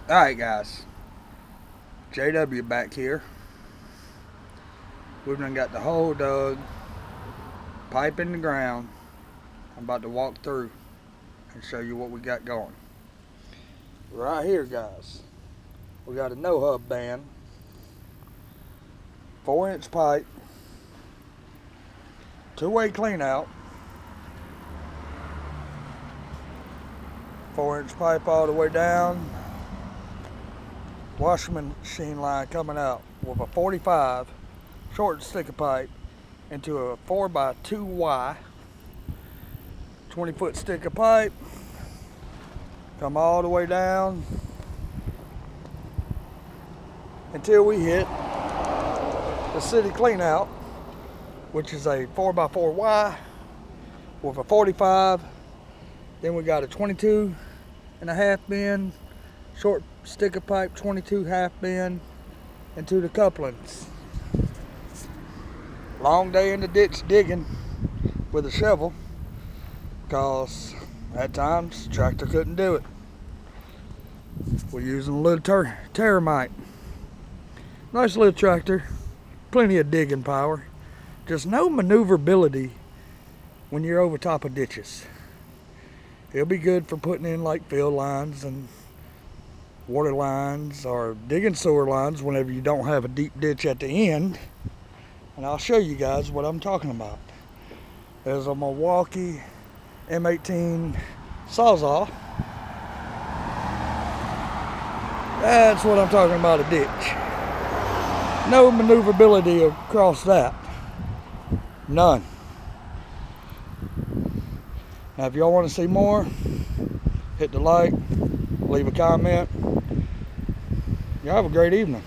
Alright guys, JW back here. We've done got the hole dug, pipe in the ground. I'm about to walk through and show you what we got going. Right here guys, we got a no hub band, 4-inch pipe, two-way clean out, 4-inch pipe all the way down, washing machine line coming out with a 45 short stick of pipe into a 4x2Y 20-foot stick of pipe, come all the way down until we hit the city clean out, which is a 4x4Y with a 45. Then we got a 22.5 bend short stick of pipe, 22.5 bend into the couplings. Long day in the ditch digging with a shovel because at times the tractor couldn't do it. We're using a little terramite. Nice little tractor, plenty of digging power, just no maneuverability when you're over top of ditches. It'll be good for putting in like field lines and water lines or digging sewer lines whenever you don't have a deep ditch at the end. And I'll show you guys what I'm talking about. There's a Milwaukee M18 Sawzall. That's what I'm talking about, a ditch. No maneuverability across that. None. Now if y'all want to see more, hit the like, leave a comment. Y'all have a great evening.